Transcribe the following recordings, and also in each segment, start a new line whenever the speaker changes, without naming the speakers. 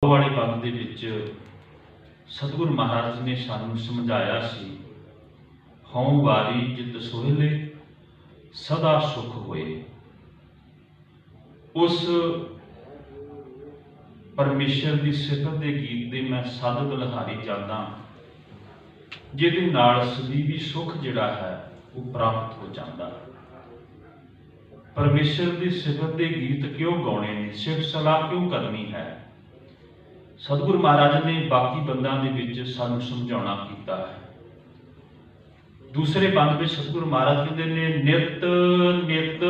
वाले पंथ दे विच सतगुरु महाराज ने सानू समझाया सी, हौं वारी जित सोहले सदा सुख होए। उस परमेश्वर की सिफत के गीत दे मैं सद बलिहारी जाना, जिहदे नाल सਦੀवी सुख जिहड़ा है वो प्राप्त हो जाता। परमेश्वर की सिफत के गीत क्यों गाने ने, सिफ सलाह क्यों करनी है। सतगुरु महाराज ने बाकी बंदा दे विच सानू समझाउणा कीता है। दूसरे बंद में सतगुरु महाराज कहते ने, नित नित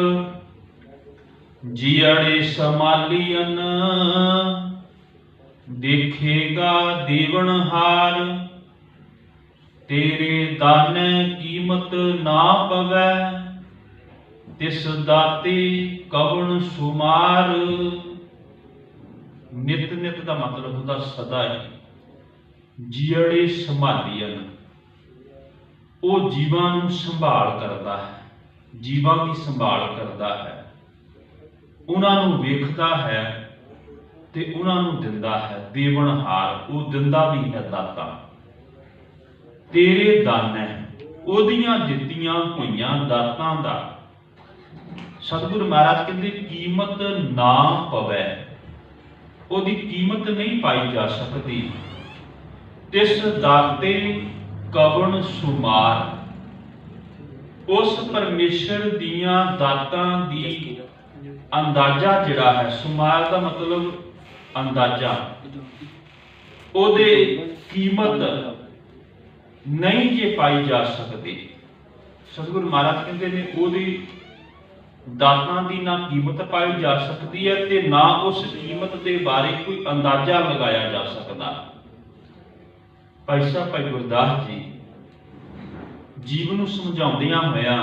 जियाड़े समालियन देखेगा देवनहार, तेरे दाने कीमत ना पवै, तिस दाते कवन सुमार। नित नित का मतलब होता सदा ही। जियड़े संभालियन, वो जीवां नूं संभाल करता है, जीवां की संभाल करता है, उन्हां नूं वेखदा है ते उन्हां नूं दिंदा है। देवनहार, वो दिंदा भी है दाता। तेरे दाने, ओदियां दित्तियां होईयां दातां दा सतगुरु महाराज कहते कीमत ना पवै, ओदी कीमत नहीं पाई जा सकती। तिस दाते कवन सुमार, उस परमेश्वर दियां दातां दी अंदाजा जिहड़ा है, सुमार का मतलब अंदाजा, ओदे कीमत नहीं जे पाई जा सकती। सतगुरु महाराज कहते ने ओदी दातां दी ना कीमत पाई जा सकती है ते ना उस कीमत के बारे कोई अंदाजा लगाया जा सकता। भाई साहब भाई गुरदास जी जीव नूं समझाउंदियां होया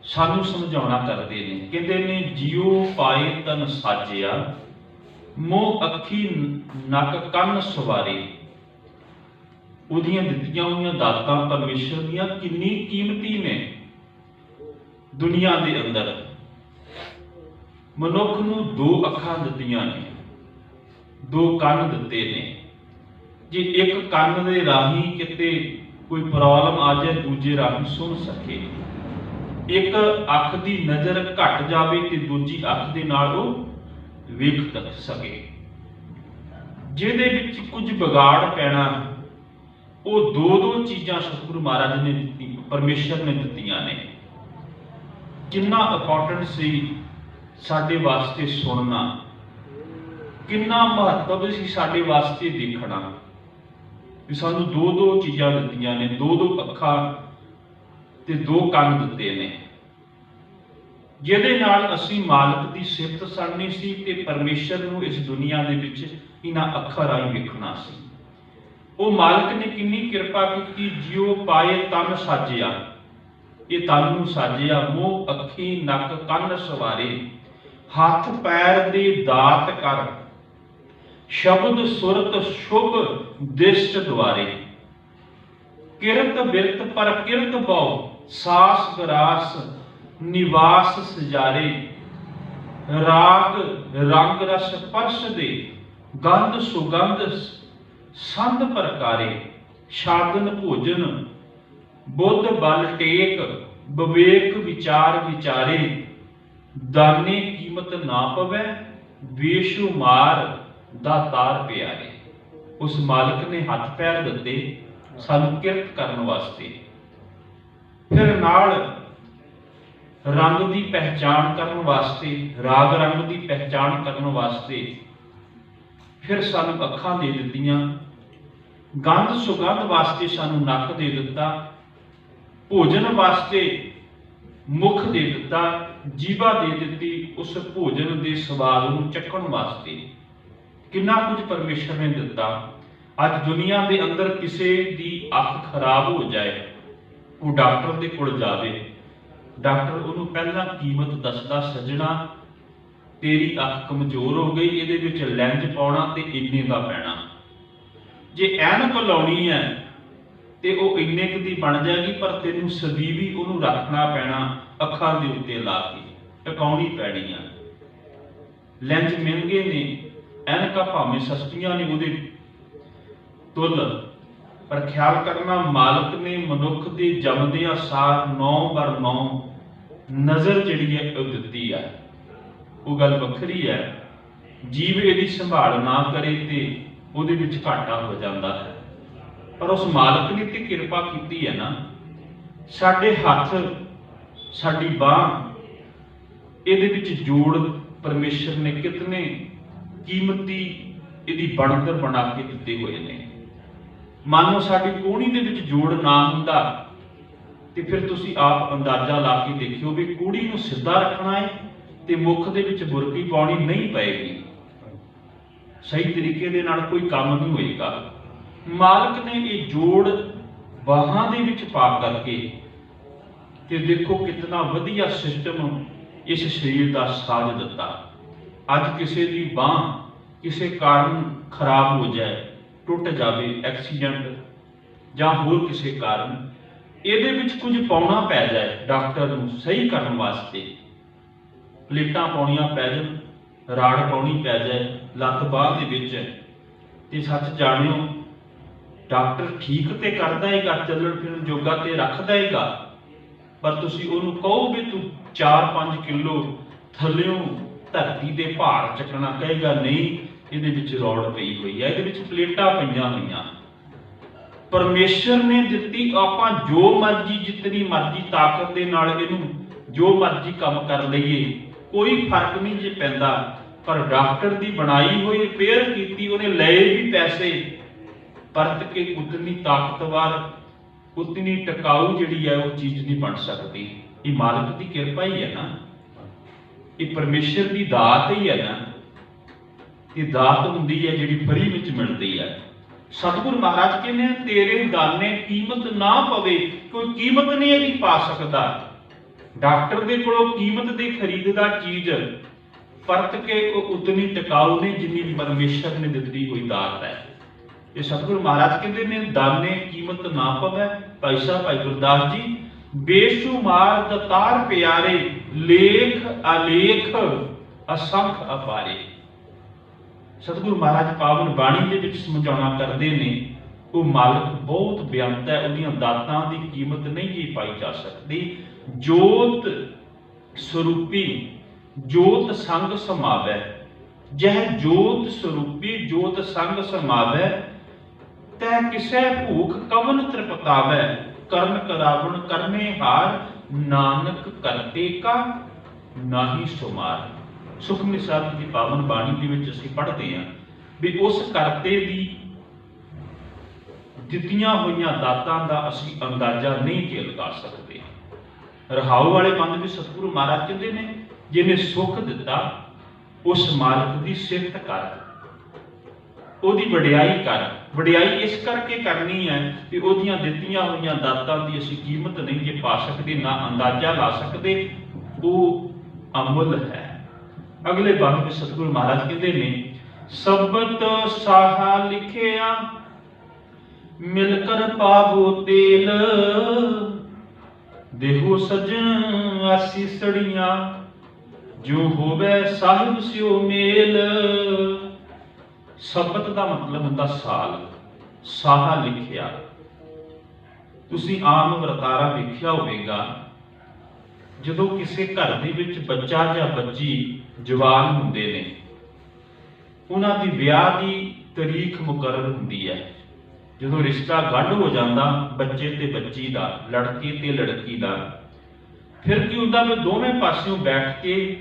सानू समझाउणा करते ने। कहते ने जियो पाए तन साजिया, मोह अखी नक कन सवारे। उहदियां दित्तियां होईयां दातां परमेश्वर दियां किन्नी कीमती ने। दुनिया के अंदर मनुख नूं दो अखां दित्तियां ने, दो कन दिते ने। जे एक कन दे राही किते कोई प्रॉब्लम आ जाए दूजे राही सुन सके, एक अख की नज़र घट जाए तो दूजी अख दे नाल वो वेख तक सके। जिहदे विच कुछ बिगाड़ पैना, वो दो दो चीज़ां सतगुरु महाराज ने दित्ती, परमेश्वर ने दित्तियां ने। कितना इंपॉर्टेंट सी साडे वास्ते सुनना, कितना महत्व सी साडे वास्ते देखना। कि सानू दो दो चीज़ां दित्तियां ने, दो दो अखां ते दो कन दित्ते ने, जिहदे नाल असीं मालिक दी सिफत सुणनी सी ते परमेश्वर नूं इस दुनिया दे विच इन्हां अखां राहीं वेखना सी। वो मालिक ने किन्नी किरपा की, जियो पाए तन साजिया, ये तन नूं साजिया, मोह अखी नक कन सवारे। हाथ पैर दे दात कर, शब्द सुरत शुभ दिष्ट द्वारे। किरत बिरत पर किरत बहु, सास गरास निवास सजारे। राग रंग रस परस दे, गंध सुगंध संध प्रकारे। साधन भोजन बुद्ध बल टेक, विवेक विचार विचारे। दाने कीमत ना पवै, बेशुमार दातार प्यारे। उस मालिक ने हाथ पैर दिते सानू किरत करन वास्ते, फिर नाल रंग की पहचान करन वास्ते, राग रंग की पहचान करन वास्ते, फिर सानू अखां दे दित्तियां, गंध सुगंध वास्ते सानू नक दे दिता, भोजन वास्ते मुख दे दिता, जीवा दे दिती उस भोजन के स्वाद नूं चखण वास्ते। कितना कुछ परमेश्वर ने दिता। अज दुनिया के अंदर किसी की अख खराब हो जाए, वो डॉक्टर के कोल जावे, डॉक्टर उन्होंने पहला कीमत दसदा, सजना तेरी अख कमजोर हो गई, इहदे विच लेंस पाउणा ते इन्ने दा पैना। जे ऐनक लाउणी है तो वह इन्ने दी बन जाएगी, पर तेनों सदीवी उन्होंने रखना पैना, अखां दे उत्ते ला के टकाउणी पैनी आ। लेंस महंगे ने, ਐਨਕਾਂ ਭਾਵੇਂ ਸਸਤੀਆਂ ਨੇ ਉਹਦੇ ਤੁੱਲ, ਪਰ ਖਿਆਲ ਕਰਨਾ ਮਾਲਕ ਨੇ ਮਨੁੱਖ ਦੇ ਜੰਮਦਿਆਂ ਸਾਰ 9x9 ਨਜ਼ਰ ਜਿਹੜੀ ਹੈ ਉਹ ਦਿੱਤੀ ਹੈ। ਉਹ ਗੱਲ ਵੱਖਰੀ ਹੈ, ਜੀਵ ਇਹਦੀ ਸੰਭਾਲ ਨਾ ਕਰੇ ਤੇ ਉਹਦੇ ਵਿੱਚ ਘਾਟਾ ਹੋ ਜਾਂਦਾ ਹੈ। ਪਰ ਉਸ ਮਾਲਕ ਨੇ ਤੇ ਕਿਰਪਾ ਕੀਤੀ ਹੈ ਨਾ, ਸਾਡੇ ਹੱਥ, ਸਾਡੀ ਬਾਂਹ, ਇਹਦੇ ਵਿੱਚ ਜੋੜ ਪਰਮੇਸ਼ਰ ਨੇ ਕਿਤਨੇ ਕੀਮਤੀ ਇਹਦੀ ਬਣਤਰ ਬਣਾ ਕੇ ਦਿੱਤੇ ਹੋਏ ਨੇ। ਮੰਨ ਲਓ ਸਾਡੀ ਕੋਹਣੀ ਦੇ ਵਿੱਚ ਜੋੜ ਨਾ ਹੁੰਦਾ ਤੇ ਫਿਰ ਤੁਸੀਂ ਆਪ ਅੰਦਾਜ਼ਾ ਲਾ ਕੇ ਦੇਖਿਓ ਵੀ ਕੂੜੀ ਨੂੰ ਸਿੱਧਾ ਰੱਖਣਾ ਹੈ ਤੇ ਮੁੱਖ ਦੇ ਵਿੱਚ ਬੁਰਕੀ ਪਾਉਣੀ ਨਹੀਂ ਪਏਗੀ, ਸਹੀ ਤਰੀਕੇ ਦੇ ਨਾਲ ਕੋਈ ਕੰਮ ਨਹੀਂ ਹੋਏਗਾ। ਮਾਲਕ ਨੇ ਇਹ ਜੋੜ ਬਾਹਾਂ ਦੇ ਵਿੱਚ ਪਾ ਕਰਕੇ ਤੇ ਦੇਖੋ ਕਿਤਨਾ ਵਧੀਆ ਸਿਸਟਮ ਇਸ ਸਰੀਰ ਦਾ ਸਾਜ ਦਿੱਤਾ। ਅੱਜ ਕਿਸੇ ਦੀ ਬਾਂਹ ਕਿਸੇ ਕਾਰਨ ਖਰਾਬ ਹੋ ਜਾਏ, ਟੁੱਟ ਜਾਵੇ, ਐਕਸੀਡੈਂਟ ਜਾਂ ਹੋਰ ਕਿਸੇ ਕਾਰਨ, ਇਹਦੇ ਵਿੱਚ ਕੁਝ ਪਾਉਣਾ ਪੈ ਜਾਏ ਡਾਕਟਰ ਨੂੰ ਸਹੀ ਕਰਨ ਵਾਸਤੇ, ਪਲੇਟਾਂ ਪਾਉਣੀਆਂ ਪੈ ਜਾਣ, ਰਾੜ ਪਾਉਣੀ ਪੈ ਜਾਏ ਲੱਤ ਬਾਂਹ ਦੇ ਵਿੱਚ, ਤੇ ਸੱਚ ਜਾਣਿਓ ਡਾਕਟਰ ਠੀਕ ਤੇ ਕਰਦਾ ਹੈਗਾ, ਚੱਲਣ ਫਿਰਨ ਜੋਗਾ ਤੇ ਰੱਖਦਾ ਹੈਗਾ, ਪਰ ਤੁਸੀਂ ਉਹਨੂੰ ਕਹੋ ਵੀ ਤੂੰ 4-5 ਕਿਲੋ ਥੱਲਿਓਂ ਧਰਤੀ ਦੇ ਭਾਰ ਚੱਕਣਾ, ਕਹੇਗਾ ਨਹੀਂ ਇਹਦੇ ਵਿੱਚ ਰੌੜ ਪਈ ਹੋਈ ਹੈ, ਇਹਦੇ ਵਿੱਚ ਪਲੇਟਾਂ ਪਈਆਂ ਹੋਈਆਂ। ਪਰਮੇਸ਼ਰ ਨੇ ਦਿੱਤੀ, ਆਪਾਂ ਜੋ ਮਰਜ਼ੀ ਜਿਤਨੀ ਮਰਜ਼ੀ ਤਾਕਤ ਦੇ ਨਾਲ ਇਹਨੂੰ ਜੋ ਮਰਜ਼ੀ ਕੰਮ ਕਰ ਲਈਏ, ਕੋਈ ਫਰਕ ਨਹੀਂ ਜੇ ਪੈਂਦਾ। ਪਰ ਡਾਕਟਰ ਦੀ ਬਣਾਈ ਹੋਈ, ਰਿਪੇਅਰ ਕੀਤੀ, ਉਹਨੇ ਲਏ ਵੀ ਪੈਸੇ, ਪਰਤ ਕੇ ਉਤਨੀ ਤਾਕਤਵਰ, ਉਤਨੀ ਟਿਕਾਊ ਜਿਹੜੀ ਹੈ ਉਹ ਚੀਜ਼ ਨਹੀਂ ਬਣ ਸਕਦੀ। ਇਹ ਮਾਲਕ ਦੀ ਕਿਰਪਾ ਹੀ ਹੈ ਨਾ, ਇਹ ਪਰਮੇਸ਼ਰ ਦੀ ਦਾਤ ਹੀ ਹੈ ਨਾ। ਇਹ ਦਾਤ ਹੁੰਦੀ ਹੈ ਜਿਹੜੀ ਫਰੀ ਵਿੱਚ ਮਿਲਦੀ ਹੈ। ਸਤਿਗੁਰ ਮਹਾਰਾਜ ਕਹਿੰਦੇ ਤੇਰੇ ਦਾਨੇ ਕੀਮਤ ਨਾ ਪਵੇ, ਕੋਈ ਕੀਮਤ ਨਹੀਂ ਇਹਦੀ ਪਾ ਸਕਦਾ। ਡਾਕਟਰ ਦੇ ਕੋਲੋਂ ਕੀਮਤ ਦੇ ਖਰੀਦਦਾ ਚੀਜ਼, ਪਰਤ ਕੇ ਉਹ ਉਤਨੀ ਟਿਕਾਊ ਨਹੀਂ ਜਿੰਨੀ ਪਰਮੇਸ਼ਰ ਨੇ ਦਿੱਤੀ ਹੋਈ ਦਾਤ ਹੈ। ਇਹ ਸਤਿਗੁਰ ਮਹਾਰਾਜ ਕਹਿੰਦੇ ਨੇ ਦਾਨੇ ਕੀਮਤ ਨਾ ਪਵੇ। ਭਾਈ ਸਾਹਿਬ ਭਾਈ ਗੁਰਦਾਸ ਜੀ, ਬੇਸ਼ੁਮਾਰ ਦਤਾਰ ਪਿਆਰੇ, ਲੇਖ ਅਲੇਖ ਅਸੰਖ ਅਪਾਰੇ। ਸਤਿਗੁਰੂ ਮਹਾਰਾਜ ਪਾਵਨ ਬਾਣੀ ਦੇ ਵਿੱਚ ਸਮਝਾਉਣਾ ਕਰਦੇ ਨੇ, ਉਹ ਮਾਲਕ ਬਹੁਤ ਬੇਅੰਤ ਹੈ, ਉਹਦੀਆਂ ਦਾਤਾਂ ਦੀ ਕੀਮਤ ਨਹੀਂ ਜੀ ਪਾਈ ਜਾ ਸਕਦੀ। ਜੋਤ ਸਰੂਪੀ ਜੋਤ ਸੰਗ ਸਮਾਵੈ, ਜਹ ਜੋਤ ਸਰੂਪੀ ਜੋਤ ਸੰਗ ਸਮਾਵੈ, ਤੈ ਕਿਸੇ ਭੂਖ ਕਵਨ ਤ੍ਰਿਪਤਾਵੈ, ਕਰਨ ਕਰਾਵਣ ਕਰਨੇ ਹਾਰ, ਨਾਨਕ ਕਰਤੇ ਕਾ ਨਾਹੀ ਸੁਮਾਰ। ਸੁਖਮਨੀ ਸਾਹਿਬ ਦੀ ਪਾਵਨ ਬਾਣੀ ਦੇ ਵਿੱਚ ਅਸੀਂ ਪੜ੍ਹਦੇ ਹਾਂ ਵੀ ਉਸ ਕਰਤੇ ਦੀ ਦਿੱਤੀਆਂ ਹੋਈਆਂ ਦਾਤਾਂ ਦਾ ਅਸੀਂ ਅੰਦਾਜ਼ਾ ਨਹੀਂ ਕੇ ਲਗਾ ਸਕਦੇ। ਰਹਾਉ ਵਾਲੇ ਬੰਦ ਵਿੱਚ ਸਤਿਗੁਰੂ ਮਹਾਰਾਜ ਕਹਿੰਦੇ ਨੇ, ਜਿਹਨੇ ਸੁੱਖ ਦਿੱਤਾ ਉਸ ਮਾਲਕ ਦੀ ਸਿਫਤ ਕਰ, ਉਹਦੀ ਵਡਿਆਈ ਕਰ। ਵਡਿਆਈ ਇਸ ਕਰਕੇ ਕਰਨੀ ਹੈ ਕਿ ਉਹਦੀਆਂ ਦਿੱਤੀਆਂ ਹੋਈਆਂ ਦਾਤਾਂ ਦੀ ਅਸੀਂ ਕੀਮਤ ਨਹੀਂ ਜੇ ਪਾ ਸਕਦੇ, ਨਾ ਅੰਦਾਜ਼ਾ ਲਾ ਸਕਦੇ, ਉਹ ਅਮੁੱਲ ਹੈ। ਅਗਲੇ ਬੰਦ ਵਿੱਚ ਸਤਿਗੁਰੂ ਮਹਾਰਾਜ ਕਹਿੰਦੇ ਨੇ, ਸਬਤ ਸਾਹਾ ਲਿਖਿਆ ਮਿਲ ਕਰ ਪਾਵੋ ਤੇਲ, ਦੇਹੋ ਸਜਣ ਆਸੀਸੜੀਆਂ, ਜੋ ਹੋਵੇ ਸਾਹਿਬ ਸਿਓ ਮੇਲ। ਸਬਤ ਦਾ ਮਤਲਬ ਹੁੰਦਾ ਸਾਲ, ਸਾਹਾ ਲਿਖਿਆ। ਤੁਸੀਂ ਆਮ ਵਰਤਾਰਾ ਵੇਖਿਆ ਹੋਵੇਗਾ, ਜਦੋਂ ਕਿਸੇ ਘਰ ਦੇ ਵਿੱਚ ਬੱਚਾ ਜਾਂ ਬੱਚੀ ਜਵਾਨ ਹੁੰਦੇ ਨੇ, ਉਹਨਾਂ ਦੀ ਵਿਆਹ ਦੀ ਤਰੀਕ ਮੁਕਰਰ ਹੁੰਦੀ ਹੈ। ਜਦੋਂ ਰਿਸ਼ਤਾ ਗੰਢ ਹੋ ਜਾਂਦਾ ਬੱਚੇ ਤੇ ਬੱਚੀ ਦਾ, ਲੜਕੇ ਤੇ ਲੜਕੀ ਦਾ, ਫਿਰ ਕੀ ਹੁੰਦਾ ਵੀ ਦੋਵੇਂ ਪਾਸਿਓਂ ਬੈਠ ਕੇ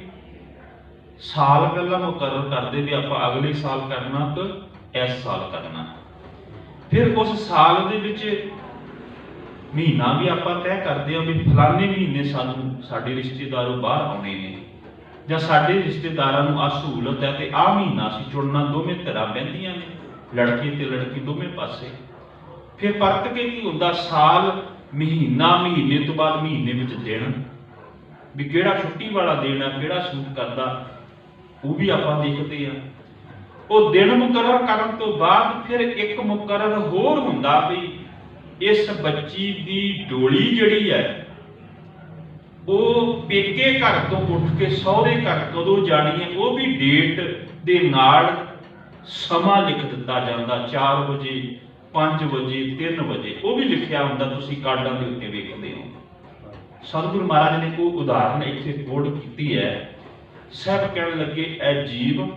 ਸਾਲ ਪਹਿਲਾਂ ਮੁਕਰਰ ਕਰਦੇ ਵੀ ਆਪਾਂ ਅਗਲੇ ਸਾਲ ਕਰਨਾ ਕਿ ਇਸ ਸਾਲ ਕਰਨਾ। ਫਿਰ ਉਸ ਸਾਲ ਦੇ ਵਿੱਚ ਮਹੀਨਾ ਵੀ ਆਪਾਂ ਤੈਅ ਕਰਦੇ ਹਾਂ ਵੀ ਫਲਾਣੇ ਮਹੀਨੇ ਸਾਨੂੰ ਸਾਡੇ ਰਿਸ਼ਤੇਦਾਰੋਂ ਬਾਹਰ ਆਉਣੇ ਨੇ, ਜਾਂ ਸਾਡੇ ਰਿਸ਼ਤੇਦਾਰਾਂ ਨੂੰ ਆਹ ਸਹੂਲਤ ਹੈ ਤੇ ਆਹ ਮਹੀਨਾ ਅਸੀਂ ਚੁਣਨਾ। ਦੋਵੇਂ ਧਿਰਾਂ ਬਹਿੰਦੀਆਂ ਨੇ, ਲੜਕੇ ਤੇ ਲੜਕੀ ਦੋਵੇਂ ਪਾਸੇ। ਫਿਰ ਪਰਤ ਕੇ ਕੀ ਹੁੰਦਾ, ਸਾਲ ਮਹੀਨਾ, ਮਹੀਨੇ ਤੋਂ ਬਾਅਦ ਮਹੀਨੇ ਵਿੱਚ ਦਿਨ, ਵੀ ਕਿਹੜਾ ਛੁੱਟੀ ਵਾਲਾ ਦਿਨ ਹੈ, ਕਿਹੜਾ ਸੂਟ ਕਰਦਾ, ਉਹ ਵੀ ਆਪਾਂ ਦੇਖਦੇ ਆ। ਉਹ ਦਿਨ ਮੁਕਰਰ ਕਰਨ ਤੋਂ ਬਾਅਦ ਫਿਰ ਇੱਕ ਮੁਕਰਰ ਹੋਰ ਹੁੰਦਾ ਵੀ ਇਸ ਬੱਚੀ ਦੀ ਡੋਲੀ ਜਿਹੜੀ ਹੈ ਉਹ ਪੇਕੇ ਘਰ ਤੋਂ ਉੱਠ ਕੇ ਸਹੁਰੇ ਘਰ ਕਦੋਂ ਜਾਣੀ ਹੈ, ਉਹ ਵੀ ਡੇਟ ਦੇ ਨਾਲ ਸਮਾਂ ਲਿਖ ਦਿੱਤਾ ਜਾਂਦਾ 4 ਵਜੇ 5 ਵਜੇ 3 ਵਜੇ, ਉਹ ਵੀ ਲਿਖਿਆ ਹੁੰਦਾ, ਤੁਸੀਂ ਕਾਰਡਾਂ ਦੇ ਉੱਤੇ ਵੇਖਦੇ ਹੋ। ਸਤਿਗੁਰੂ ਮਹਾਰਾਜ ਨੇ ਉਹ ਉਦਾਹਰਨ ਇੱਥੇ ਕੋਡ ਕੀਤੀ ਹੈ। ਸਾਹਿਬ ਕਹਿਣ ਲੱਗੇ, ਐ ਜੀਵ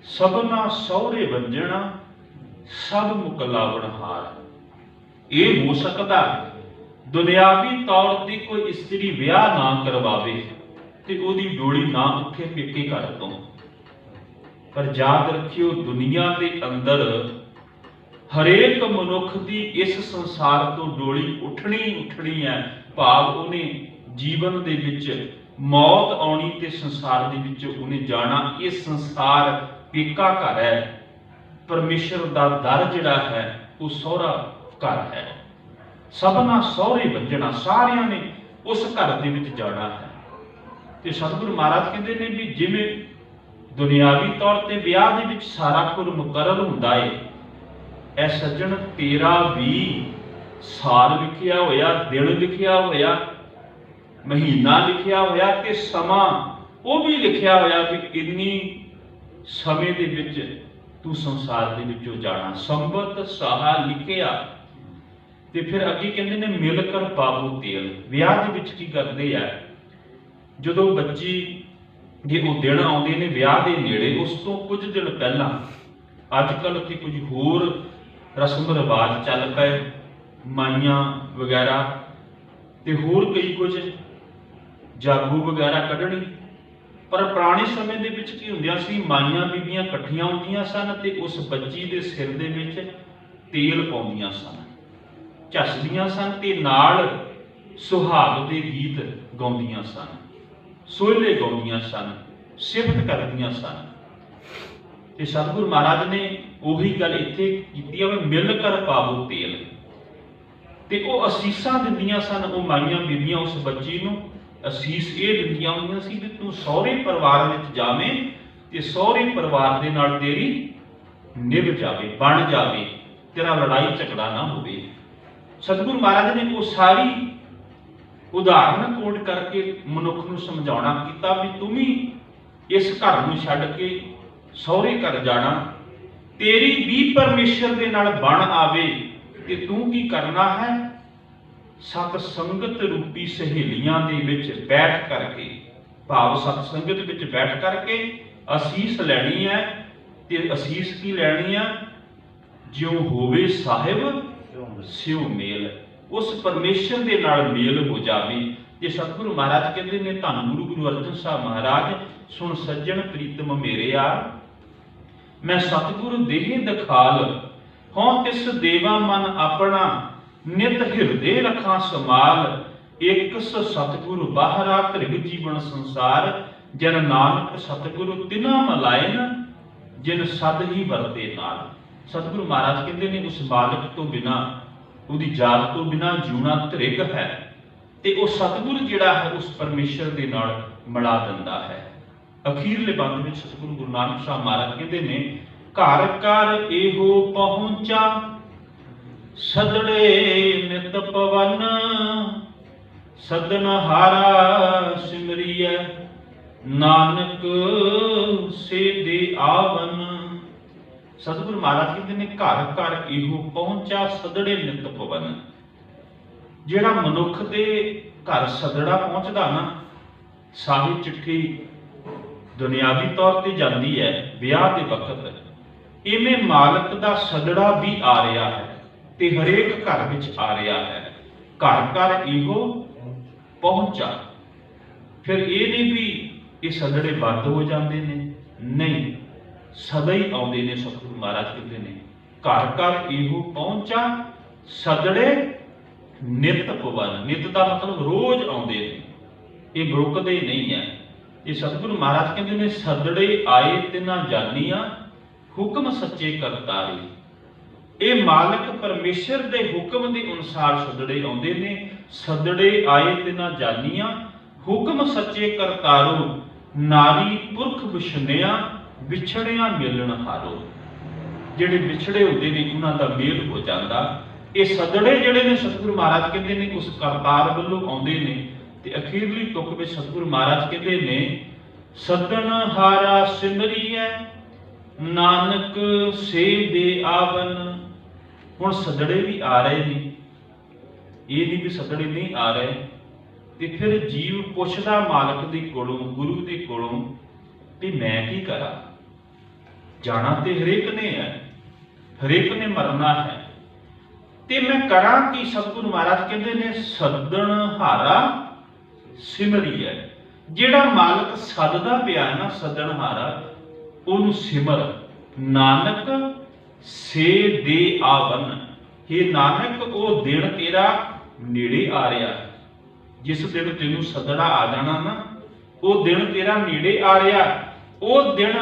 ਸਭਨਾ ਸਹੁਰੇ ਵੰਜਣਾ ਸਭ ਮੁਕਲਾਵਣ ਹਾਰ। ਇਹ ਹੋ ਸਕਦਾ ਦੁਨਿਆਵੀ ਤੌਰ ਤੇ ਕੋਈ ਇਸਤਰੀ ਵਿਆਹ ਨਾ ਕਰਵਾਵੇ ਤੇ ਉਹਦੀ ਡੋਲੀ ਨਾ ਉੱਠੇ ਪੇਕੇ ਘਰ ਤੋਂ, ਪਰ ਯਾਦ ਰੱਖਿਓ ਦੁਨੀਆ ਦੇ ਅੰਦਰ ਹਰੇਕ ਮਨੁੱਖ ਦੀ ਇਸ ਸੰਸਾਰ ਤੋਂ ਡੋਲੀ ਉੱਠਣੀ ਹੈ। ਭਾਵ ਉਹਨੇ ਜੀਵਨ ਦੇ ਵਿੱਚ ਮੌਤ ਆਉਣੀ ਤੇ ਸੰਸਾਰ ਦੇ ਵਿੱਚ ਉਹਨੇ ਜਾਣਾ। ਇਹ ਸੰਸਾਰ ਪੇਕਾ ਘਰ ਹੈ, ਪਰਮੇਸ਼ਰ ਦਾ ਦਰ ਜਿਹੜਾ ਹੈ ਉਹ ਸਹੁਰਾ ਘਰ ਹੈ। ਸਭਨਾ ਸਹੁਰੇ ਵੱਜਣਾ, ਸਾਰਿਆਂ ਨੇ ਉਸ ਘਰ ਦੇ ਵਿੱਚ ਜਾਣਾ ਹੈ। ਤੇ ਸਤਿਗੁਰੂ ਮਹਾਰਾਜ ਕਹਿੰਦੇ ਨੇ ਵੀ ਜਿਵੇਂ ਦੁਨਿਆਵੀ ਤੌਰ ਤੇ ਵਿਆਹ ਦੇ ਵਿੱਚ ਸਾਰਾ ਕੁਝ ਮੁਕਰਰ ਹੁੰਦਾ ਏ, ਐ ਸੱਜਣ ਤੇਰਾ ਵੀ ਸਾਲ ਲਿਖਿਆ ਹੋਇਆ, ਦਿਨ ਲਿਖਿਆ ਹੋਇਆ, ਮਹੀਨਾ ਲਿਖਿਆ ਹੋਇਆ ਤੇ ਸਮਾਂ ਉਹ ਵੀ ਲਿਖਿਆ ਹੋਇਆ ਵੀ ਇੰਨੀ ਸਮੇਂ ਦੇ ਵਿੱਚ ਤੂੰ ਸੰਸਾਰ ਦੇ ਵਿੱਚੋਂ ਜਾਣਾ। ਸੰਬਤ ਸਾਹਾ ਲਿਖਿਆ। ਤੇ ਫਿਰ ਅੱਗੇ ਕਹਿੰਦੇ ਨੇ ਮਿਲ ਕਰ ਪਾਵੋ ਤੇਲ। ਵਿਆਹ ਦੇ ਵਿੱਚ ਕੀ ਕਰਦੇ ਆ, ਜਦੋਂ ਬੱਚੀ ਜੇ ਉਹ ਦਿਨ ਆਉਂਦੇ ਨੇ ਵਿਆਹ ਦੇ ਨੇੜੇ, ਉਸ ਤੋਂ ਕੁਝ ਦਿਨ ਪਹਿਲਾਂ ਅੱਜ ਕੱਲ੍ਹ ਤੇ ਕੁਝ ਹੋਰ ਰਸਮ ਰਿਵਾਜ ਚੱਲ ਪਏ, ਮਾਈਆਂ ਵਗੈਰਾ ਤੇ ਹੋਰ ਕਈ ਕੁਝ ਜਾਗੂ ਵਗੈਰਾ ਕੱਢਣੀ। ਪਰ ਪੁਰਾਣੇ ਸਮੇਂ ਦੇ ਵਿੱਚ ਕੀ ਹੁੰਦਿਆ ਸੀ, ਮਾਈਆਂ ਬੀਬੀਆਂ ਇਕੱਠੀਆਂ ਹੁੰਦੀਆਂ ਸਨ ਤੇ ਉਸ ਬੱਚੀ ਦੇ ਸਿਰ ਦੇ ਵਿੱਚ ਤੇਲ ਪਾਉਂਦੀਆਂ ਸਨ, ਝੱਸਦੀਆਂ ਸਨ ਤੇ ਨਾਲ ਸੁਹਾਗ ਦੇ ਗੀਤ ਗਾਉਂਦੀਆਂ ਸਨ, ਸੋਹਲੇ ਗਾਉਂਦੀਆਂ ਸਨ, ਸਿਫਤ ਕਰਦੀਆਂ ਸਨ। ਤੇ ਸਤਿਗੁਰੂ ਮਹਾਰਾਜ ਨੇ ਉਹੀ ਗੱਲ ਇੱਥੇ ਕੀਤੀ ਹੈ, ਮਿਲ ਕਰ ਪਾਵੋ ਤੇਲ। ਤੇ ਉਹ ਅਸੀਸਾਂ ਦਿੰਦੀਆਂ ਸਨ, ਉਹ ਮਾਈਆਂ ਬੀਬੀਆਂ ਉਸ ਬੱਚੀ ਨੂੰ ਅਸੀਸ ਇਹ ਦਿੰਦੀਆਂ ਹੁੰਦੀਆਂ ਸੀ ਕਿ ਤੂੰ ਸਹੁਰੇ ਪਰਿਵਾਰ ਵਿੱਚ ਜਾਵੇਂ ਤੇ ਸਹੁਰੇ ਪਰਿਵਾਰ ਦੇ ਨਾਲ ਤੇਰੀ ਨਿਭ ਜਾਵੇ, ਬਣ ਜਾਵੇ, ਤੇਰਾ ਲੜਾਈ ਝਗੜਾ ਨਾ ਹੋਵੇ। ਸਤਿਗੁਰੂ ਮਹਾਰਾਜ ਨੇ ਉਹ ਸਾਰੀ ਉਦਾਹਰਨ ਕੋਟ ਕਰਕੇ ਮਨੁੱਖ ਨੂੰ ਸਮਝਾਉਣਾ ਕੀਤਾ ਵੀ ਤੂੰ ਵੀ ਇਸ ਘਰ ਨੂੰ ਛੱਡ ਕੇ ਸਹੁਰੇ ਘਰ ਜਾਣਾ, ਤੇਰੀ ਵੀ ਪਰਮੇਸ਼ਰ ਦੇ ਨਾਲ ਬਣ ਆਵੇ ਤੇ ਤੂੰ ਕੀ ਕਰਨਾ ਹੈ, ਸਤ ਸੰਗਤ ਰੂਪੀ ਸਹੇਲੀਆਂ ਦੇ ਵਿੱਚ ਬੈਠ ਕਰਕੇ, ਭਾਵ ਸਤ ਸੰਗਤ ਵਿੱਚ ਬੈਠ ਕਰਕੇ ਅਸੀਸ ਲੈਣੀ ਹੈ। ਤੇ ਅਸੀਸ ਕੀ ਲੈਣੀ ਹੈ, ਜਿਉ ਹੋਵੇ ਸਾਹਿਬ ਸਿਉ ਮੇਲ, ਉਸ ਪਰਮੇਸ਼ਰ ਦੇ ਨਾਲ ਮੇਲ ਹੋ ਜਾਵੇ। ਤੇ ਸਤਿਗੁਰੂ ਮਹਾਰਾਜ ਕਹਿੰਦੇ ਨੇ, ਧੰਨ ਗੁਰੂ ਅਰਜਨ ਸਾਹਿਬ ਮਹਾਰਾਜ, ਸੁਣ ਸੱਜਣ ਪ੍ਰੀਤਮ ਮੇਰਿਆ, ਮੈਂ ਸਤਿਗੁਰੂ ਦੇਹ ਦਿਖਾਲ, ਹੋਂ ਤਿਸ ਦੇਵਾ ਮਨ ਆਪਣਾ, ਨਿਤ ਹਿਰਦੇ ਰਖਾਂ ਸਮਾਲ, ਇਕਸ ਸਤਿਗੁਰੂ ਬਾਹਰਾ ਧ੍ਰਿਗ ਜੀਵਨ ਸੰਸਾਰ, ਜਨ ਨਾਨਕ ਸਤਿਗੁਰੂ ਤਿਨਾ ਮਲਾਇਨ, ਜਿਨ ਸਦ ਹੀ ਵਰਤੇ ਨਾਲ। ਸਤਿਗੁਰੂ ਮਹਾਰਾਜ ਕਹਿੰਦੇ ਨੇ ਉਸ ਮਾਲਕ ਤੋਂ ਬਿਨਾ, ਉਹਦੀ ਯਾਦ ਤੋਂ ਬਿਨਾ ਜਿਉਣਾ ਧ੍ਰਿਗ ਹੈ ਤੇ ਉਹ ਸਤਿਗੁਰੂ ਜਿਹੜਾ ਹੈ ਉਸ ਪਰਮੇਸ਼ਰ ਦੇ ਨਾਲ ਮਿਲਾ ਦਿੰਦਾ ਹੈ। ਅਖੀਰਲੇ ਬੰਦ ਵਿੱਚ ਸਤਿਗੁਰੂ ਗੁਰੂ ਨਾਨਕ ਸਾਹਿਬ ਮਹਾਰਾਜ ਕਹਿੰਦੇ ਨੇ, ਘਰ ਘਰ ਇਹੋ ਪਹੁੰਚਾ ਸਦੜੇ ਨਿਤ ਪਵਨ, ਸਦਨ ਹਾਰਾ ਸਿਮਰੀਐ ਨਾਨਕ ਸੇ ਦੇ ਆਵਨ। ਸਤਿਗੁਰੂ ਮਹਾਰਾਜ ਕਹਿੰਦੇ ਨੇ, ਘਰ ਘਰ ਇਹੋ ਪਹੁੰਚਾ ਸਦੜੇ ਨਿਤ ਪਵਨ। ਜਿਹੜਾ ਮਨੁੱਖ ਦੇ ਘਰ ਸਦੜਾ ਪਹੁੰਚਦਾ ਨਾ, ਸਾਹੀ ਚਿੱਠੀ ਦੁਨਿਆਵੀ ਤੌਰ ਤੇ ਜਾਂਦੀ ਹੈ ਵਿਆਹ ਦੇ ਵਕਤ, ਇਵੇਂ ਮਾਲਕ ਦਾ ਸਦੜਾ ਵੀ ਆ ਰਿਹਾ ਹੈ ਤੇ ਹਰੇਕ ਘਰ ਵਿੱਚ ਆ ਰਿਹਾ ਹੈ। ਘਰ ਘਰ ਇਹੋ ਪਹੁੰਚਾ। ਫਿਰ ਇਹ ਨਹੀਂ ਵੀ ਇਹ ਸਦੜੇ ਬੰਦ ਹੋ ਜਾਂਦੇ ਨੇ, ਨਹੀਂ, ਸਦਾ ਹੀ ਆਉਂਦੇ ਨੇ। ਸਤਿਗੁਰੂ ਮਹਾਰਾਜ ਕਹਿੰਦੇ ਨੇ, ਘਰ ਘਰ ਇਹੋ ਪਹੁੰਚਾ ਸਦੜੇ ਨਿਤ ਪਵਨ। ਨਿਤ ਦਾ ਮਤਲਬ ਰੋਜ਼ ਆਉਂਦੇ ਨੇ, ਇਹ ਰੁਕਦੇ ਨਹੀਂ ਹੈ। ਇਹ ਸਤਿਗੁਰੂ ਮਹਾਰਾਜ ਕਹਿੰਦੇ ਨੇ, ਸਦੜੇ ਆਏ ਤਿਨਾ ਜਾਨੀਆਂ, ਹੁਕਮ ਸੱਚੇ ਕਰਤਾਰੇ। ਇਹ ਮਾਲਕ ਪਰਮੇਸ਼ਰ ਦੇ ਹੁਕਮ ਦੇ ਅਨੁਸਾਰ ਸਦੜੇ ਆਉਂਦੇ ਨੇ। ਸਦੜੇ ਆਏ ਤਿਨਾ ਜਾਨੀਆਂ, ਹੁਕਮ ਸੱਚੇ ਕਰਤਾਰੋ, ਨਾਰੀ ਪੁਰਖ ਵਿਛੜਿਆ, ਵਿਛੜਿਆ ਮਿਲਣ ਹਾਰੋ। ਜਿਹੜੇ ਵਿਛੜੇ ਹੁੰਦੇ ਨੇ ਉਹਨਾਂ ਦਾ ਮੇਲ ਹੋ ਜਾਂਦਾ। ਇਹ ਸਦੜੇ ਜਿਹੜੇ ਨੇ ਸਤਿਗੁਰੂ ਮਹਾਰਾਜ ਕਹਿੰਦੇ ਨੇ ਉਸ ਕਰਤਾਰ ਵੱਲੋਂ ਆਉਂਦੇ ਨੇ। ਤੇ ਅਖੀਰਲੀ ਤੁਕ ਵਿੱਚ ਸਤਿਗੁਰੂ ਮਹਾਰਾਜ ਕਹਿੰਦੇ ਨੇ, ਸਦਨ ਹਾਰਾ ਸਿਮਰੀਐ ਨਾਨਕ ਸੇ ਦੇ ਆਵਨ। ਹੁਣ ਸੱਦੜੇ ਵੀ ਆ ਰਹੇ ਨੇ, ਇਹ ਨਹੀਂ ਵੀ ਸੱਦੜੇ ਨਹੀਂ ਆ ਰਹੇ। ਤੇ ਫਿਰ ਜੀਵ ਪੁੱਛਦਾ ਮਾਲਕ ਦੇ ਕੋਲੋਂ, ਗੁਰੂ ਦੇ ਕੋਲੋਂ, ਵੀ ਮੈਂ ਕੀ ਕਰਾਂ? ਜਾਣਾ ਤੇ ਹਰੇਕ ਨੇ ਹੈ, ਹਰੇਕ ਨੇ ਮਰਨਾ ਹੈ, ਤੇ ਮੈਂ ਕਰਾਂ ਕੀ? ਸਤਿਗੁਰੂ ਮਹਾਰਾਜ ਕਹਿੰਦੇ ਨੇ ਸੱਦਣ ਹਾਰਾ ਸਿਮਰੀਐ। ਜਿਹੜਾ ਮਾਲਕ ਸੱਦਦਾ ਪਿਆ ਹੈ ਨਾ, ਸੱਦਣ ਹਾਰਾ, ਉਹਨੂੰ ਸਿਮਰ। ਨਾਨਕ ਸੇ ਦੇ ਆਵਨ। हे ਨਾਨਕ, ਉਹ ਦਿਨ ਤੇਰਾ ਨੇੜੇ ਆ ਰਿਹਾ। ਜਿਸ ਦਿਨ ਤੈਨੂੰ ਸੱਦਣਾ ਆ ਜਾਣਾ ਨਾ, ਉਹ ਦਿਨ ਤੇਰਾ ਨੇੜੇ ਆ ਰਿਹਾ। ਉਹ ਦਿਨ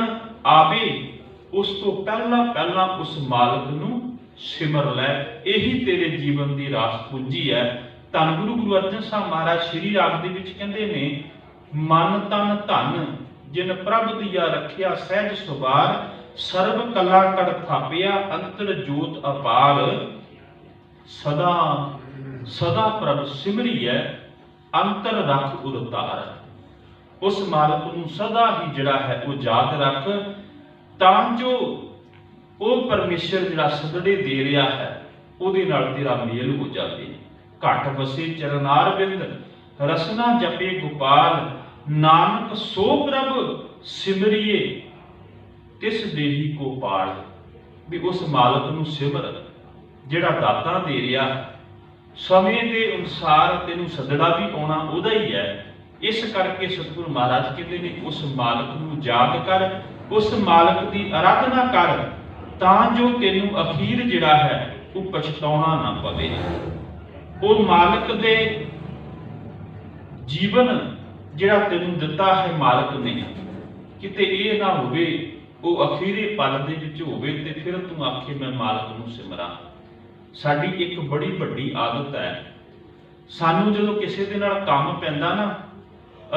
ਆਵੇ, ਉਸ ਤੋਂ ਪਹਿਲਾਂ ਪਹਿਲਾਂ ਉਸ ਮਾਲਕ ਨੂੰ ਸਿਮਰ ਲੈ। ਇਹੀ ਤੇਰੇ ਜੀਵਨ ਦੀ ਰਾਸ ਪੂੰਜੀ ਹੈ। ਧੰਨ ਗੁਰੂ ਅਰਜਨ ਸਾਹਿਬ ਮਹਾਰਾਜ ਸ਼੍ਰੀ ਰਾਗ ਦੇ ਵਿੱਚ ਕਹਿੰਦੇ ਨੇ, ਮਨ ਤਨ ਧਨ ਜਿਨ ਪ੍ਰਭ ਦੀਆ ਰੱਖਿਆ, ਸਹਿਜ ਸੁਭਾਰ ਸਰਬ ਕਲਾ ਕੜ ਥਾਪਿਆ, ਅੰਤਰ ਜੋਤ ਅਪਾਰ ਸਦਾ ਸਦਾ ਪ੍ਰਭ ਸਿਮਰੀਐ, ਅੰਤਰ ਰੱਖ ਉਰਤਾਰ। ਉਸ ਮਾਲਕ ਨੂੰ ਸਦਾ ਹੀ ਜਿਹੜਾ ਹੈ ਉਹ ਯਾਦ ਰੱਖ, ਤਾਂ ਜੋ ਉਹ ਪਰਮੇਸ਼ਰ ਜਿਹੜਾ ਸਦੜੇ ਦੇ ਰਿਹਾ ਹੈ ਉਹਦੇ ਨਾਲ ਤੇਰਾ ਮੇਲ ਹੋ ਜਾਵੇ। ਘਟ ਵਸੇ ਚਰਨਾਰ ਬਿੰਦ ਰਸਨਾ ਜਪੇ ਗੋਪਾਲ, ਨਾਨਕ ਸੋ ਪ੍ਰਭ ਸਿਮਰੀਏ ਤਿਸ ਦੇਹੀ ਕੋ ਪਾਲ। ਵੀ ਉਸ ਮਾਲਕ ਨੂੰ ਸਿਮਰ ਜਿਹੜਾ ਦਾਤਾਂ ਦੇ ਰਿਹਾ। ਸਮੇਂ ਦੇ ਅਨੁਸਾਰ ਤੈਨੂੰ ਸੱਦੜਾ ਵੀ ਆਉਣਾ ਉਹਦਾ ਹੀ ਹੈ। ਇਸ ਕਰਕੇ ਸਤਿਗੁਰੂ ਮਹਾਰਾਜ ਕਹਿੰਦੇ ਨੇ, ਉਸ ਮਾਲਕ ਨੂੰ ਯਾਦ ਕਰ, ਉਸ ਮਾਲਕ ਦੀ ਆਰਾਧਨਾ ਕਰ, ਤਾਂ ਜੋ ਤੈਨੂੰ ਅਖੀਰ ਜਿਹੜਾ ਹੈ ਉਹ ਪਛਤਾਉਣਾ ਨਾ ਪਵੇ। ਉਹ ਮਾਲਕ ਦੇ ਜੀਵਨ ਜਿਹੜਾ ਤੈਨੂੰ ਦਿੱਤਾ ਹੈ ਮਾਲਕ ਨੇ, ਕਿਤੇ ਇਹ ਨਾ ਹੋਵੇ ਉਹ ਅਖੀਰੇ ਪਲ ਦੇ ਵਿੱਚ ਹੋਵੇ ਤੇ ਫਿਰ ਤੂੰ ਆਖੇ ਮੈਂ ਮਾਲਕ ਨੂੰ ਸਿਮਰਾਂ। ਸਾਡੀ ਇੱਕ ਬੜੀ ਵੱਡੀ ਆਦਤ ਹੈ, ਸਾਨੂੰ ਜਦੋਂ ਕਿਸੇ ਦੇ ਨਾਲ ਕੰਮ ਪੈਂਦਾ ਨਾ,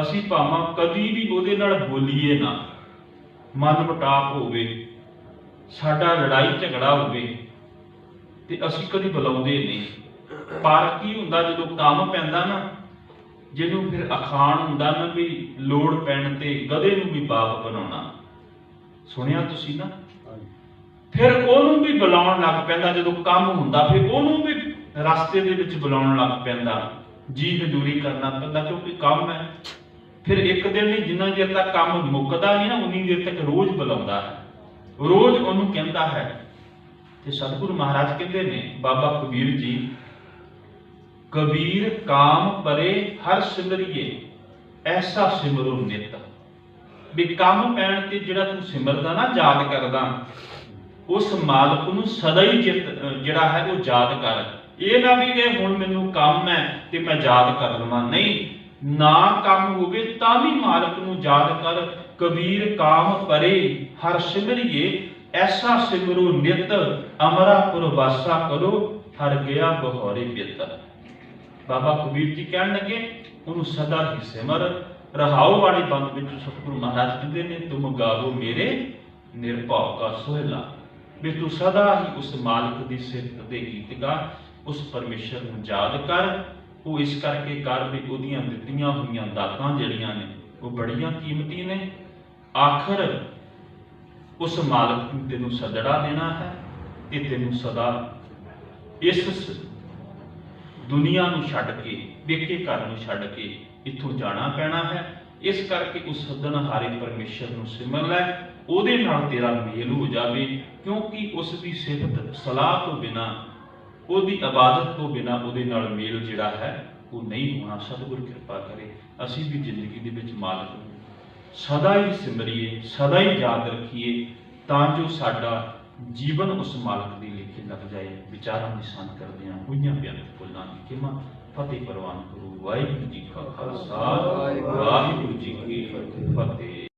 ਅਸੀਂ ਭਾਵੇਂ ਕਦੀ ਵੀ ਉਹਦੇ ਨਾਲ ਬੋਲੀਏ ਨਾ, ਮਨ ਮੁਟਾਪ ਹੋਵੇ, ਸਾਡਾ ਲੜਾਈ ਝਗੜਾ ਹੋਵੇ, ਤੇ ਅਸੀਂ ਕਦੀ ਬੁਲਾਉਂਦੇ ਨਹੀਂ। ਪਰ ਕੀ ਹੁੰਦਾ, ਜਦੋਂ ਕੰਮ ਪੈਂਦਾ ਨਾ, ਜਿਹਨੂੰ ਫਿਰ ਅਖਾਣ ਹੁੰਦਾ ਨਾ ਵੀ ਲੋੜ ਪੈਣ ਤੇ ਗਧੇ ਨੂੰ ਵੀ ਬਾਪ ਬਣਾਉਣਾ, ਸੁਣਿਆ ਤੁਸੀਂ ਨਾ? ਫਿਰ ਉਹਨੂੰ ਵੀ ਬੁਲਾਉਣ ਲੱਗ ਪੈਂਦਾ ਜਦੋਂ ਕੰਮ ਹੁੰਦਾ, ਫਿਰ ਉਹਨੂੰ ਵੀ ਰਸਤੇ ਦੇ ਵਿੱਚ ਬੁਲਾਉਣ ਲੱਗ ਪੈਂਦਾ, ਜੀ ਹਜ਼ੂਰੀ ਕਰਨਾ ਪੈਂਦਾ, ਕਿਉਂਕਿ ਕੰਮ ਹੈ। ਫਿਰ ਇੱਕ ਦਿਨ ਨਹੀਂ, ਜਿੰਨਾ ਚਿਰ ਤੱਕ ਕੰਮ ਮੁੱਕਦਾ ਨਹੀਂ ਨਾ, ਉਨੀ ਦੇਰ ਤੱਕ ਰੋਜ਼ ਬੁਲਾਉਂਦਾ ਹੈ, ਰੋਜ਼ ਉਹਨੂੰ ਕਹਿੰਦਾ ਹੈ। ਤੇ ਸਤਿਗੁਰੂ ਮਹਾਰਾਜ ਕਹਿੰਦੇ ਨੇ, ਬਾਬਾ ਕਬੀਰ ਜੀ, ਕਬੀਰ ਕਾਮ ਪਰੇ ਹਰ ਸਿਮਰੀਏ, ਐਸਾ ਸਿਮਰੋ ਨਿਤ। ਵੀ ਕੰਮ ਪੈਣ ਤੇ ਜਿਹੜਾ ਤੂੰ ਸਿਮਰਦਾ ਨਾ, ਯਾਦ ਕਰਦਾ, ਉਸ ਮਾਲਕ ਨੂੰ ਸਦਾ ਹੀ ਜਿਹੜਾ ਹੈ ਉਹ ਯਾਦ ਕਰ। ਇਹ ਨਾ ਵੀ ਕਿ ਹੁਣ ਮੈਨੂੰ ਕੰਮ ਹੈ ਤੇ ਮੈਂ ਯਾਦ ਕਰ ਲਵਾਂ, ਨਹੀਂ, ਨਾ ਕੰਮ ਹੋਵੇ ਤਾਂ ਵੀ ਮਾਲਕ ਨੂੰ ਯਾਦ ਕਰ। ਕਬੀਰ ਕਾਮ ਪਰੇ ਹਰ ਸਿਮਰੀਏ, ਐਸਾ ਸਿਮਰੋ ਨਿਤ, ਅਮਰਾਪੁਰ ਵਾਸਾ ਕਰੋ, ਹਰ ਗਿਆ ਬਹੋਰੇ ਬਿਤ। ਬਾਬਾ ਕਬੀਰ ਜੀ ਕਹਿਣ ਲੱਗੇ, ਉਹਨੂੰ ਸਦਾ ਹੀ ਸਿਮਰ। ਰਹਾਉ ਵਾਲੀ ਬੰਦ ਵਿੱਚ ਸਤਿਗੁਰੂ ਮਹਾਰਾਜ ਕਹਿੰਦੇ ਨੇ, ਤੁਮ ਗਾਵੋ ਮੇਰੇ ਨਿਰਭਉ ਕਾ ਸੋਹਿਲਾ। ਵੀ ਤੂੰ ਸਦਾ ਹੀ ਉਸ ਮਾਲਕ ਦੀ ਸਿਫਤ ਦੇ ਗੀਤ ਗਾ, ਉਸ ਪਰਮੇਸ਼ਰ ਨੂੰ ਯਾਦ ਕਰ। ਉਹ ਇਸ ਕਰਕੇ ਕਰ ਵੀ ਉਹਦੀਆਂ ਦਿੱਤੀਆਂ ਹੋਈਆਂ ਦਾਤਾਂ ਜਿਹੜੀਆਂ ਨੇ ਉਹ ਬੜੀਆਂ ਕੀਮਤੀ ਨੇ। ਆਖਰ ਉਸ ਮਾਲਕ ਨੂੰ ਤੈਨੂੰ ਸਦੜਾ ਦੇਣਾ ਹੈ ਤੇ ਤੈਨੂੰ ਸਦਾ ਇਸ ਦੁਨੀਆ ਨੂੰ ਛੱਡ ਕੇ, ਵੇਖੇ ਘਰ ਨੂੰ ਛੱਡ ਕੇ ਇੱਥੋਂ ਜਾਣਾ ਪੈਣਾ ਹੈ। ਇਸ ਕਰਕੇ ਉਸ ਸੱਦਣਹਾਰੇ ਪਰਮੇਸ਼ਰ ਨੂੰ ਸਿਮਰ ਲੈ, ਉਹਦੇ ਨਾਲ ਤੇਰਾ ਮੇਲ ਹੋ ਜਾਵੇ। ਕਿਉਂਕਿ ਉਸ ਦੀ ਸਿਫਤ ਸਲਾਹ ਤੋਂ ਬਿਨਾਂ, ਉਹਦੀ ਇਬਾਦਤ ਤੋਂ ਬਿਨਾਂ ਉਹਦੇ ਨਾਲ ਮੇਲ ਜਿਹੜਾ ਹੈ ਉਹ ਨਹੀਂ ਹੋਣਾ। ਸਤਿਗੁਰ ਕਿਰਪਾ ਕਰੇ ਅਸੀਂ ਵੀ ਜ਼ਿੰਦਗੀ ਦੇ ਵਿੱਚ ਮਾਲਕ ਨੂੰ ਸਦਾ ਹੀ ਸਿਮਰੀਏ, ਸਦਾ ਹੀ ਯਾਦ ਰੱਖੀਏ, ਤਾਂ ਜੋ ਸਾਡਾ ਜੀਵਨ ਉਸ ਮਾਲਕ ਦੀ ਲੇਖੇ ਲੱਗ ਜਾਏ। ਵਿਚਾਰਾਂ ਦੀ ਸੰਤ ਕਰਦਿਆਂ ਹੋਈਆਂ ਬੇਅੰਤ ਫੁੱਲਾਂ ਦੀ ਖਿਮਾ। ਫਤਿਹ ਪ੍ਰਵਾਨ ਗੁਰੂ। ਵਾਹਿਗੁਰੂ ਜੀ ਕਾ ਖਾਲਸਾ, ਵਾਹਿਗੁਰੂ ਜੀ ਕੀ ਫਤਿਹ।